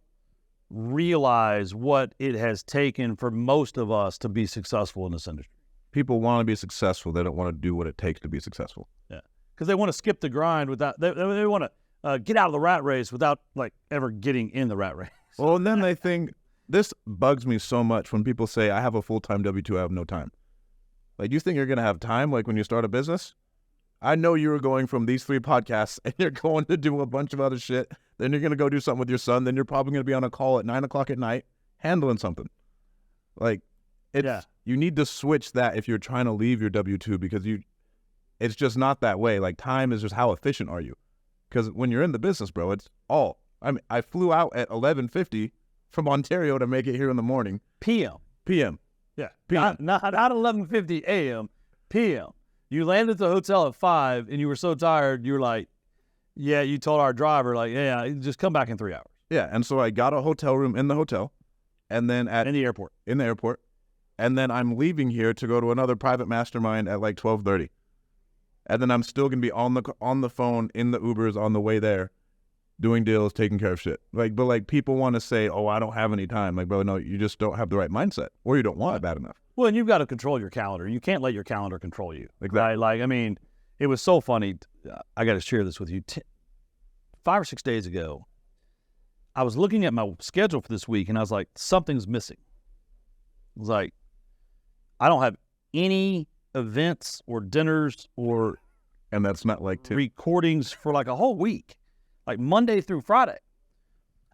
Speaker 1: realize what it has taken for most of us to be successful in this industry.
Speaker 2: People want to be successful. They don't want to do what it takes to be successful.
Speaker 1: Yeah, because they want to skip the grind without. They want to get out of the rat race without like ever getting in the rat race.
Speaker 2: Well, and then they think, this bugs me so much when people say, I have a full-time W-2, I have no time. Like, you think you're going to have time like when you start a business? I know you were going from these 3 podcasts and you're going to do a bunch of other shit. Then you're going to go do something with your son. Then you're probably going to be on a call at 9 o'clock at night handling something. Like, you need to switch that if you're trying to leave your W-2 because it's just not that way. Like, time is just how efficient are you? Because when you're in the business, bro, it's all. I mean, I flew out at 11:50 from Ontario to make it here in the morning.
Speaker 1: PM. Yeah.
Speaker 2: PM.
Speaker 1: Not 11:50 a.m. PM. You landed at the hotel at 5 and you were so tired, you were like, yeah, you told our driver, like, yeah, just come back in 3 hours.
Speaker 2: Yeah, and so I got a hotel room in the hotel, and then
Speaker 1: In the airport.
Speaker 2: And then I'm leaving here to go to another private mastermind at like 12:30. And then I'm still going to be on the phone in the Ubers on the way there, doing deals, taking care of shit. Like, but like people want to say, oh, I don't have any time. Like, bro, no, you just don't have the right mindset, or you don't want it bad enough.
Speaker 1: Well, and you've got to control your calendar. You can't let your calendar control you.
Speaker 2: Exactly.
Speaker 1: Right? Like, I mean, it was so funny. I got to share this with you. 5 or 6 days ago, I was looking at my schedule for this week, and I was like, something's missing. I was like, I don't have any events or dinners or
Speaker 2: And that's not like
Speaker 1: recordings for like a whole week, like Monday through Friday.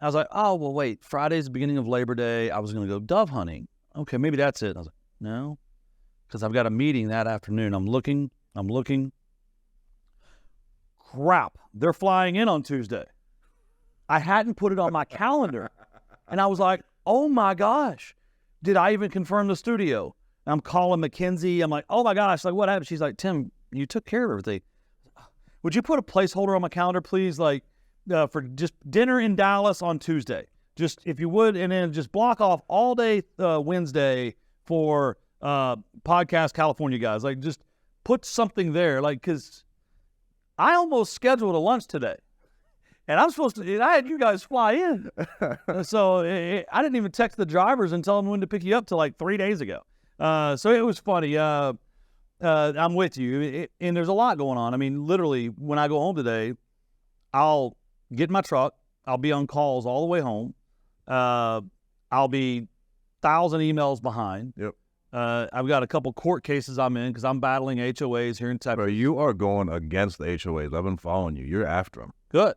Speaker 1: I was like, oh, well, wait, Friday's the beginning of Labor Day. I was going to go dove hunting. Okay, maybe that's it. I was like, no, because I've got a meeting that afternoon. I'm looking. Crap, they're flying in on Tuesday. I hadn't put it on my calendar. And I was like, oh my gosh, did I even confirm the studio? I'm calling Mackenzie. I'm like, oh my gosh, like what happened? She's like, Tim, you took care of everything. Would you put a placeholder on my calendar, please? Like for just dinner in Dallas on Tuesday. Just if you would, and then just block off all day Wednesday for Podcast California guys. Like just put something there. Like, because I almost scheduled a lunch today. And I'm supposed to, I had you guys fly in. So I didn't even text the drivers and tell them when to pick you up till like 3 days ago. So it was funny. I'm with you. And there's a lot going on. I mean, literally, when I go home today, I'll get in my truck. I'll be on calls all the way home. I'll be 1,000 emails behind.
Speaker 2: Yep.
Speaker 1: I've got a couple court cases I'm in because I'm battling HOAs here in Texas.
Speaker 2: Bro, you are going against the HOAs. I've been following you. You're after them.
Speaker 1: Good.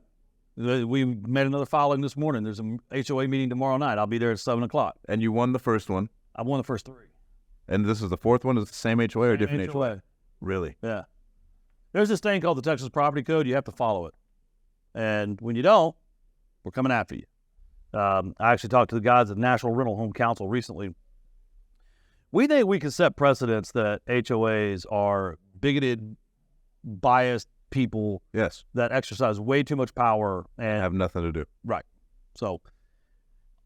Speaker 1: We made another filing this morning. There's an HOA meeting tomorrow night. I'll be there at 7 o'clock.
Speaker 2: And you won the first one.
Speaker 1: I won the first 3.
Speaker 2: And this is the 4th one? Is it the same HOA or different
Speaker 1: HOA.
Speaker 2: HOA? Really?
Speaker 1: Yeah. There's this thing called the Texas Property Code. You have to follow it. And when you don't, we're coming after you. I actually talked to the guys at the National Rental Home Council recently. We think we can set precedents that HOAs are bigoted, biased people
Speaker 2: Yes.
Speaker 1: that exercise way too much power and
Speaker 2: Have nothing to do.
Speaker 1: Right. So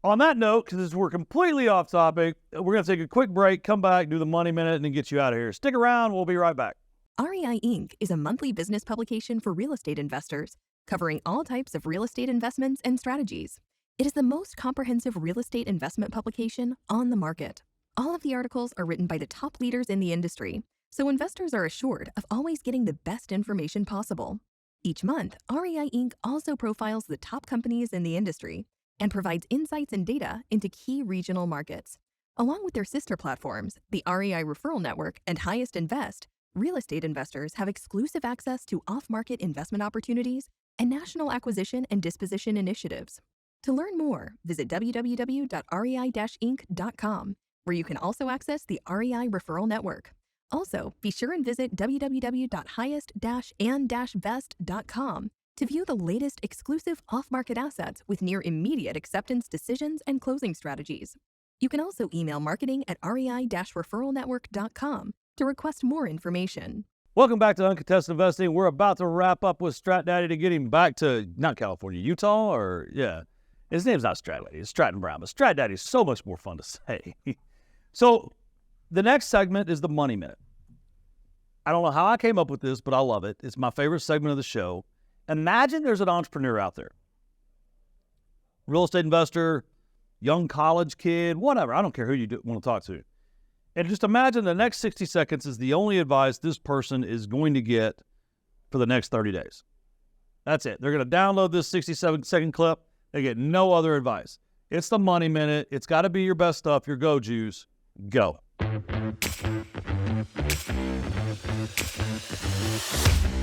Speaker 1: on that note, because we're completely off topic, we're going to take a quick break, come back, do the Money Minute, and then get you out of here. Stick around. We'll be right back.
Speaker 3: REI Inc. is a monthly business publication for real estate investors, covering all types of real estate investments and strategies. It is the most comprehensive real estate investment publication on the market. All of the articles are written by the top leaders in the industry, so investors are assured of always getting the best information possible. Each month, REI Inc. also profiles the top companies in the industry and provides insights and data into key regional markets. Along with their sister platforms, the REI Referral Network and Highest Invest, real estate investors have exclusive access to off-market investment opportunities and national acquisition and disposition initiatives. To learn more, visit www.rei-inc.com, where you can also access the REI Referral Network. Also, be sure and visit www.highest-and-vest.com to view the latest exclusive off-market assets with near immediate acceptance decisions and closing strategies. You can also email marketing@rei-referralnetwork.com to request more information.
Speaker 1: Welcome back to Uncontested Investing. We're about to wrap up with Strat Daddy to get him back to, not California, Utah, or, yeah. His name's not Strat Daddy, it's Stratton Brown, but Strat Daddy is so much more fun to say. So the next segment is the Money Minute. I don't know how I came up with this, but I love it. It's my favorite segment of the show. Imagine there's an entrepreneur out there, real estate investor, young college kid, whatever. I don't care who you want to talk to. And just imagine the next 60 seconds is the only advice this person is going to get for the next 30 days. That's it. They're going to download this 67-second clip. They get no other advice. It's the Money Minute. It's got to be your best stuff, your go-juice. Go.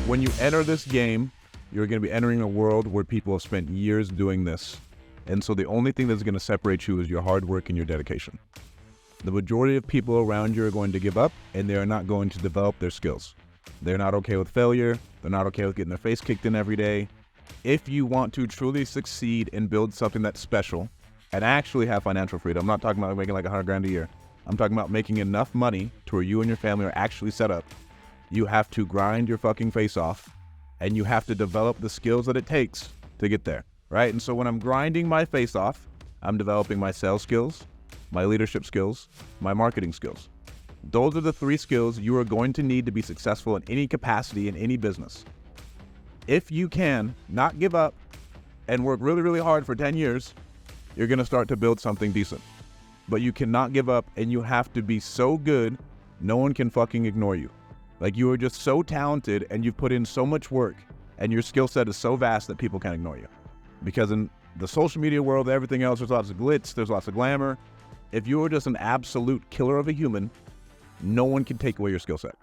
Speaker 2: When you enter this game, you're going to be entering a world where people have spent years doing this. And so the only thing that's going to separate you is your hard work and your dedication. The majority of people around you are going to give up, and they are not going to develop their skills. They're not okay with failure. They're not okay with getting their face kicked in every day. If you want to truly succeed and build something that's special and actually have financial freedom, I'm not talking about making like $100,000 a year. I'm talking about making enough money to where you and your family are actually set up. You have to grind your fucking face off, and you have to develop the skills that it takes to get there, right? And so when I'm grinding my face off, I'm developing my sales skills, my leadership skills, my marketing skills. Those are the 3 skills you are going to need to be successful in any capacity in any business. If you can not give up and work really, really hard for 10 years, you're going to start to build something decent. But you cannot give up, and you have to be so good, no one can fucking ignore you. Like, you are just so talented, and you've put in so much work, and your skill set is so vast that people can't ignore you. Because in the social media world, everything else, there's lots of glitz, there's lots of glamour. If you are just an absolute killer of a human, no one can take away your skill set.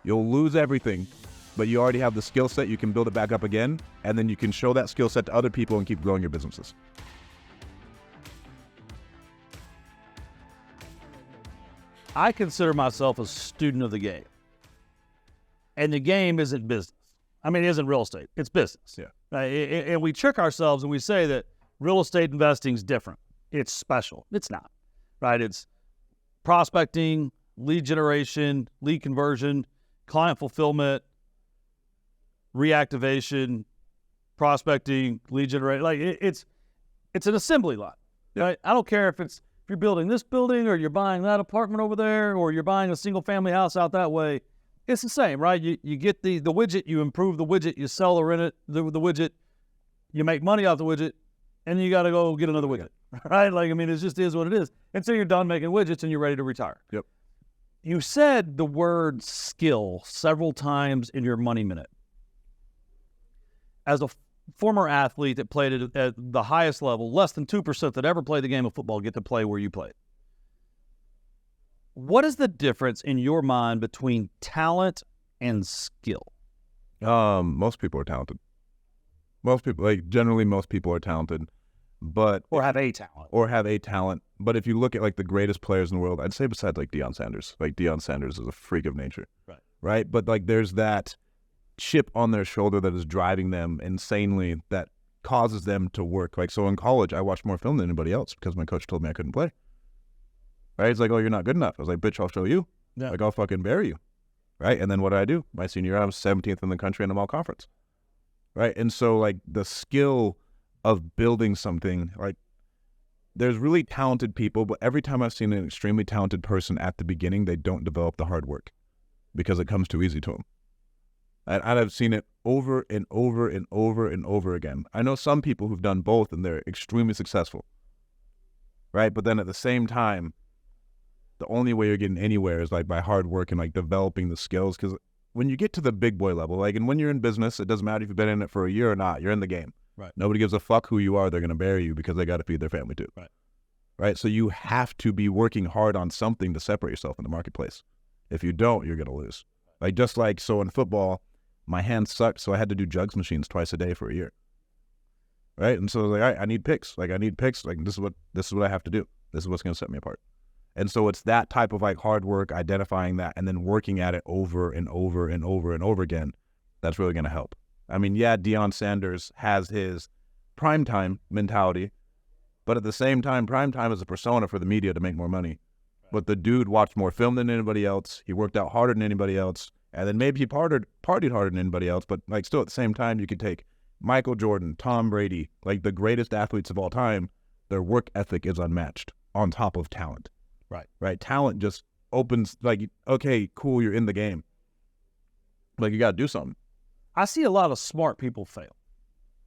Speaker 2: You'll lose everything, but you already have the skill set. You can build it back up again, and then you can show that skill set to other people and keep growing your businesses.
Speaker 1: I consider myself a student of the game. And the game isn't business. I mean, it isn't real estate. It's business.
Speaker 2: Yeah.
Speaker 1: And we trick ourselves and we say that real estate investing is different. It's special. It's not. Right? It's prospecting, lead generation, lead conversion, client fulfillment, reactivation, prospecting, lead generation. Like it's an assembly line.
Speaker 2: Yeah.
Speaker 1: Right? I don't care if you're building this building or you're buying that apartment over there or you're buying a single family house out that way. It's the same, right? You get the widget, you improve the widget, you sell the widget, you make money off the widget, and then you got to go get another widget, right? Like, I mean, it just is what it is. And so you're done making widgets and you're ready to retire.
Speaker 2: Yep.
Speaker 1: You said the word skill several times in your Money Minute. As a former athlete that played at the highest level, less than 2% that ever played the game of football get to play where you played. What is the difference in your mind between talent and skill?
Speaker 2: Most people are talented. Most people are talented, but
Speaker 1: Or have a talent.
Speaker 2: But if you look at like the greatest players in the world, I'd say besides like Deion Sanders. Like Deion Sanders is a freak of nature. Right? But like there's that chip on their shoulder that is driving them insanely, that causes them to work. Like, so in college, I watched more film than anybody else because my coach told me I couldn't play. Right? He's like, oh, you're not good enough. I was like, bitch, I'll show you.
Speaker 1: Yeah.
Speaker 2: Like, I'll fucking bury you. Right? And then what did I do? My senior year, I was 17th in the country in the all conference. Right? And so, like, the skill of building something, like, there's really talented people, but every time I've seen an extremely talented person at the beginning, they don't develop the hard work because it comes too easy to them. And I've seen it over and over and over and over again. I know some people who've done both and they're extremely successful. Right? But then at the same time, the only way you're getting anywhere is like by hard work and like developing the skills. Because when you get to the big boy level, like, and when you're in business, it doesn't matter if you've been in it for a year or not, you're in the game.
Speaker 1: Right.
Speaker 2: Nobody gives a fuck who you are. They're going to bury you because they got to feed their family too.
Speaker 1: Right.
Speaker 2: Right. So you have to be working hard on something to separate yourself in the marketplace. If you don't, you're going to lose. Like, just like, so in football, my hands sucked, so I had to do jugs machines twice a day for a year. Right? And so I was like, all right, I need picks. Like, this is what I have to do. This is what's going to set me apart. And so it's that type of like hard work, identifying that, and then working at it over and over and over and over again. That's really going to help. I mean, yeah, Deion Sanders has his primetime mentality, but at the same time, primetime is a persona for the media to make more money. But the dude watched more film than anybody else. He worked out harder than anybody else. And then maybe he partied harder than anybody else. But like, still at the same time, you could take Michael Jordan, Tom Brady, like the greatest athletes of all time. Their work ethic is unmatched on top of talent.
Speaker 1: Right.
Speaker 2: Right. Talent just opens, like, okay, cool, you're in the game. Like, you got to do something.
Speaker 1: I see a lot of smart people fail.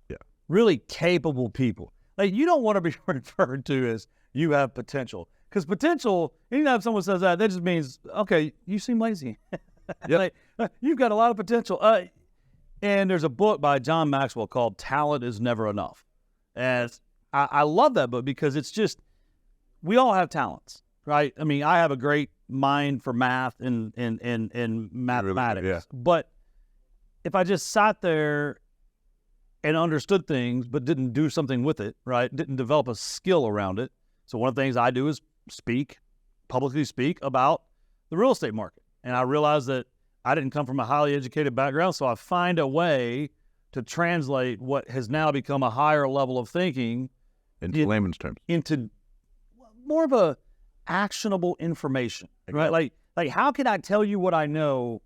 Speaker 2: Yeah.
Speaker 1: Really capable people. Like, you don't want to be referred to as you have potential. Because potential, anytime someone says that just means, okay, you seem lazy.
Speaker 2: Yep.
Speaker 1: Like, you've got a lot of potential. And there's a book by John Maxwell called Talent is Never Enough. And I love that book because it's just, we all have talents, right? I mean, I have a great mind for math and mathematics.
Speaker 2: Really, yeah.
Speaker 1: But if I just sat there and understood things but didn't do something with it, right? Didn't develop a skill around it. So one of the things I do is publicly speak about the real estate market. And I realized that I didn't come from a highly educated background, so I find a way to translate what has now become a higher level of thinking
Speaker 2: In layman's terms.
Speaker 1: into more of a actionable information, right? Like how can I tell you what I know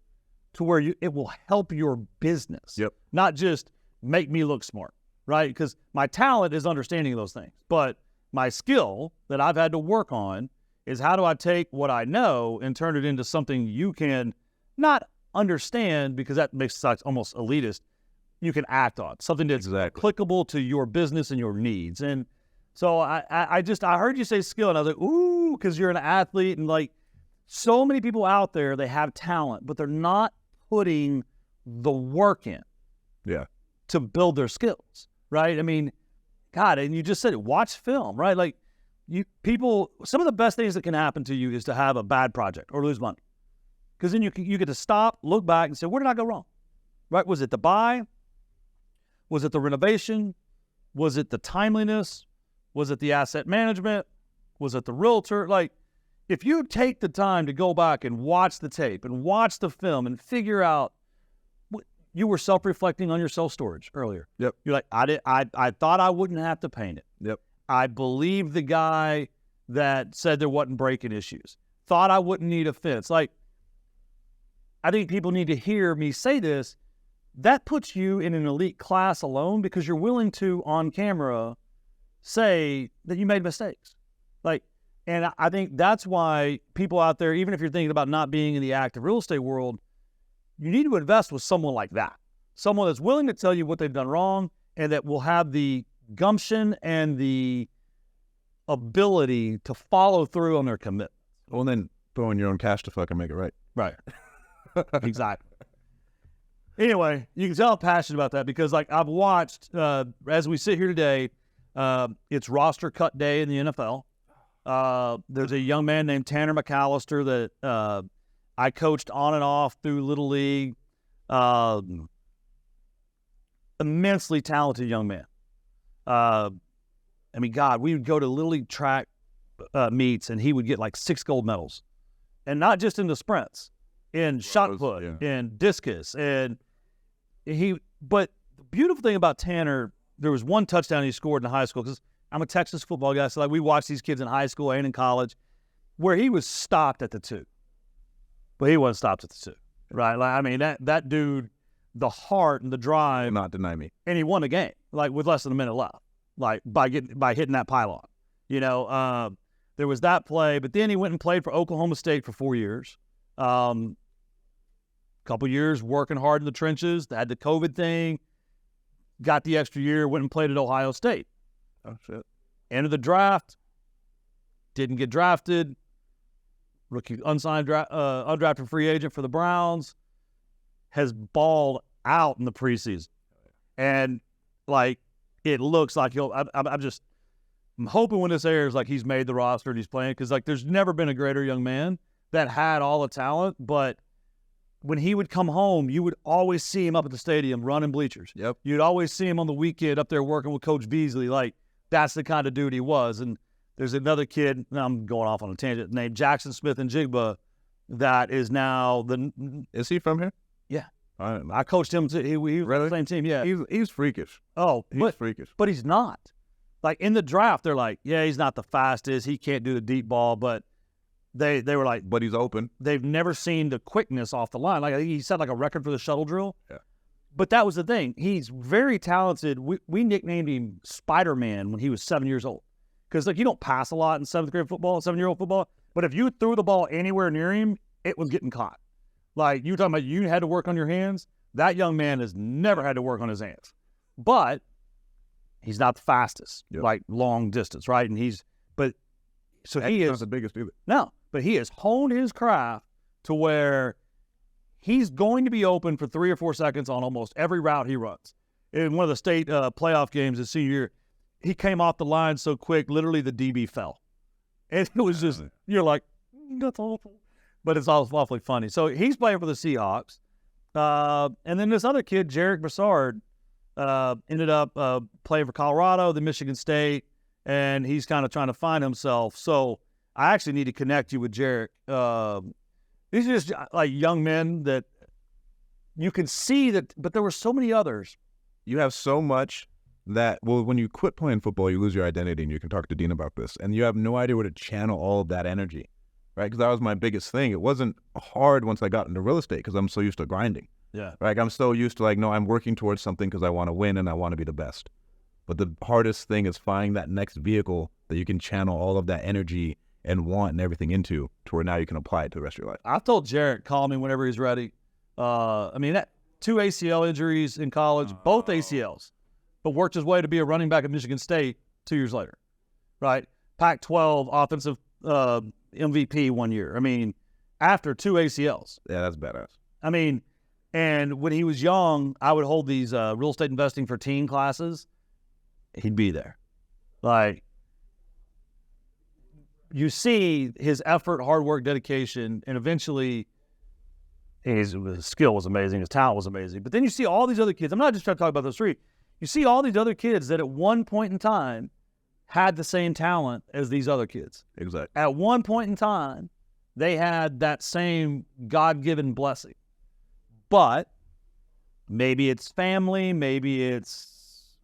Speaker 1: to where it will help your business,
Speaker 2: Yep.
Speaker 1: not just make me look smart, right? Because my talent is understanding those things, but my skill that I've had to work on is how do I take what I know and turn it into something you can not understand, because that makes it almost elitist, you can act on, something that's applicable to your business and your needs. And so I heard you say skill, and I was like, ooh, because you're an athlete, and like so many people out there, they have talent, but they're not putting the work in to build their skills, right? I mean, God, and you just said it, watch film, right? Like some of the best things that can happen to you is to have a bad project or lose money. Because then you get to stop, look back, and say, where did I go wrong? Right? Was it the buy? Was it the renovation? Was it the timeliness? Was it the asset management? Was it the realtor? Like, if you take the time to go back and watch the tape and watch the film and figure out, you were self-reflecting on your self-storage earlier.
Speaker 2: Yep.
Speaker 1: You're like, I thought I wouldn't have to paint it.
Speaker 2: Yep.
Speaker 1: I believed the guy that said there wasn't breaking issues. Thought I wouldn't need a fence. Like, I think people need to hear me say this. That puts you in an elite class alone because you're willing to, on camera, say that you made mistakes. Like, and I think that's why people out there, even if you're thinking about not being in the active real estate world, you need to invest with someone like that. Someone that's willing to tell you what they've done wrong and that will have the gumption and the ability to follow through on their commitment.
Speaker 2: Well, then throw in your own cash to fucking make it right.
Speaker 1: Right. Exactly. Anyway, you can tell I'm passionate about that because, like, I've watched, as we sit here today, it's roster cut day in the NFL. There's a young man named Tanner McAllister that I coached on and off through Little League. Immensely talented young man. I mean, God, we would go to Little League track meets, and he would get like 6 gold medals. And not just in the sprints, in shot put, and discus. But the beautiful thing about Tanner, there was one touchdown he scored in high school, because I'm a Texas football guy, so like we watched these kids in high school and in college, where he was stopped at the 2. But he wasn't stopped at the 2, right? Like, I mean, that dude, the heart and the drive.
Speaker 2: Not deny me.
Speaker 1: And he won the game, like with less than a minute left, like by hitting that pylon. You know, there was that play, but then he went and played for Oklahoma State for 4 years. Couple years working hard in the trenches, had the COVID thing, got the extra year, went and played at Ohio State.
Speaker 2: Oh, shit.
Speaker 1: Entered the draft, didn't get drafted, rookie unsigned undrafted free agent for the Browns, has balled out in the preseason. And, like, it looks like I'm hoping when this airs, like, he's made the roster and he's playing, because, like, there's never been a greater young man that had all the talent, but when he would come home, you would always see him up at the stadium running bleachers.
Speaker 2: Yep.
Speaker 1: You'd always see him on the weekend up there working with Coach Beasley. Like, that's the kind of dude he was. And there's another kid, now I'm going off on a tangent, named Jackson Smith and Jigba, that is now
Speaker 2: Is he from here?
Speaker 1: Yeah.
Speaker 2: I
Speaker 1: coached him. He was
Speaker 2: really?
Speaker 1: on the same team, yeah.
Speaker 2: He's freakish.
Speaker 1: Oh,
Speaker 2: he's freakish.
Speaker 1: But he's not. Like, in the draft, they're like, yeah, he's not the fastest. He can't do the deep ball, but they were like,
Speaker 2: but he's open.
Speaker 1: They've never seen the quickness off the line. Like, I think he set like a record for the shuttle drill.
Speaker 2: Yeah.
Speaker 1: But that was the thing. He's very talented. We nicknamed him Spider-Man when he was 7 years old. Because, like, you don't pass a lot in 7th grade football, 7-year-old football. But if you threw the ball anywhere near him, it was getting caught. Like you were talking about, you had to work on your hands. That young man has never had to work on his hands, but he's not the fastest, like long distance, right? And he's not the biggest either. No, but he has honed his craft to where he's going to be open for 3 or 4 seconds on almost every route he runs. In one of the state playoff games this senior year, he came off the line so quick, literally the DB fell. And it was just, you're like, that's awful. But it's awfully funny. So he's playing for the Seahawks. And then this other kid, Jarek Broussard, ended up playing for Colorado, then Michigan State, and he's kind of trying to find himself. So I actually need to connect you with Jarek. These are just like young men that you can see that, but there were so many others.
Speaker 2: You have so much that, well, when you quit playing football, you lose your identity, and you can talk to Dean about this, and you have no idea where to channel all of that energy, right? Because that was my biggest thing. It wasn't hard once I got into real estate because I'm so used to grinding.
Speaker 1: Yeah.
Speaker 2: Right? I'm so used to like, no, I'm working towards something because I want to win and I want to be the best. But the hardest thing is finding that next vehicle that you can channel all of that energy and want and everything into to where now you can apply it to the rest of your life.
Speaker 1: I've told Jarek, call me whenever he's ready. That 2 ACL injuries in college, both ACLs, but worked his way to be a running back at Michigan State 2 years later, right? Pac-12 offensive MVP 1 year. After 2 ACLs.
Speaker 2: Yeah, that's badass.
Speaker 1: And when he was young, I would hold these real estate investing for teen classes. He'd be there. Like, you see his effort, hard work, dedication, and eventually his skill was amazing, his talent was amazing. But then you see all these other kids. I'm not just trying to talk about those three. You see all these other kids that at one point in time had the same talent as these other kids.
Speaker 2: Exactly.
Speaker 1: At one point in time, they had that same God-given blessing. But maybe it's family, maybe it's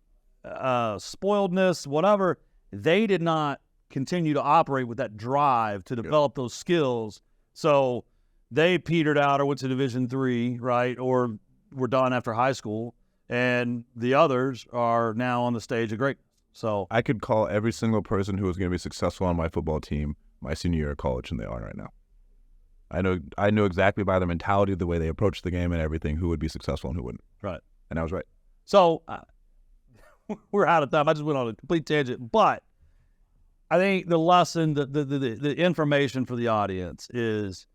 Speaker 1: spoiledness, whatever. They did not continue to operate with that drive to develop those skills. So they petered out or went to Division III, right, or were done after high school, and the others are now on the stage of greatness. So
Speaker 2: I could call every single person who was going to be successful on my football team my senior year of college, and they are right now. I know exactly by their mentality, the way they approach the game and everything, who would be successful and who wouldn't.
Speaker 1: Right.
Speaker 2: And I was right.
Speaker 1: So we're out of time. I just went on a complete tangent. But I think the lesson, the information for the audience is,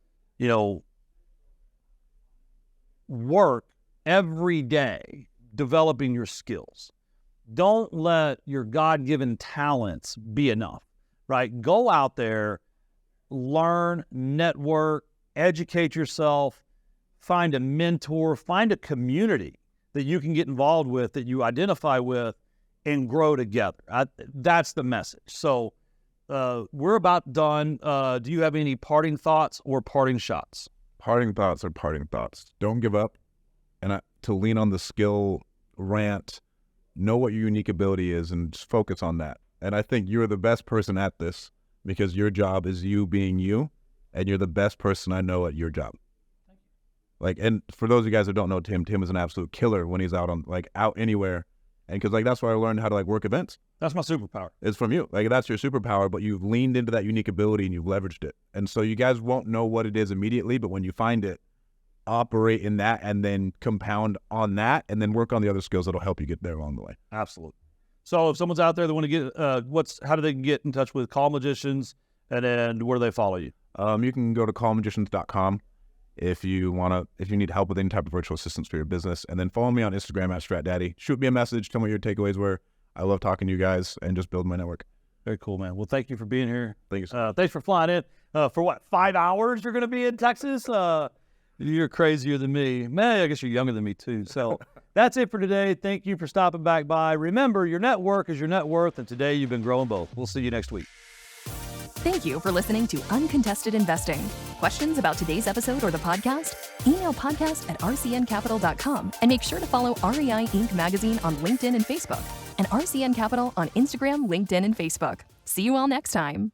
Speaker 1: work every day developing your skills. Don't let your God-given talents be enough, right? Go out there, learn, network, educate yourself, find a mentor, find a community that you can get involved with, that you identify with, and grow together. That's the message. So we're about done. Do you have any parting thoughts or parting shots?
Speaker 2: Parting thoughts are parting thoughts. Don't give up. And to lean on the skill rant, know what your unique ability is and just focus on that. And I think you're the best person at this because your job is you being you, and you're the best person I know at your job. And for those of you guys that don't know Tim is an absolute killer when he's out anywhere. And because that's where I learned how to work events.
Speaker 1: That's my superpower.
Speaker 2: It's from you. That's your superpower, but you've leaned into that unique ability and you've leveraged it. And so you guys won't know what it is immediately, but when you find it, operate in that and then compound on that and then work on the other skills that'll help you get there along the way.
Speaker 1: Absolutely. So if someone's out there that want to get, how do they get in touch with Call Magicians, and then where do they follow you?
Speaker 2: You can go to callmagicians.com if you need help with any type of virtual assistance for your business, and then follow me on Instagram at StratDaddy. Shoot me a message, tell me what your takeaways were. I love talking to you guys and just building my network.
Speaker 1: Very cool, man. Well, thank you for being here.
Speaker 2: Thank you so much.
Speaker 1: Thanks for flying in. For what, 5 hours you're going to be in Texas? You're crazier than me. Man, I guess you're younger than me too. So that's it for today. Thank you for stopping back by. Remember, your network is your net worth, and today you've been growing both. We'll see you next week.
Speaker 3: Thank you for listening to Uncontested Investing. Questions about today's episode or the podcast? Email podcast@rcncapital.com and make sure to follow REI Inc. magazine on LinkedIn and Facebook, and RCN Capital on Instagram, LinkedIn, and Facebook. See you all next time.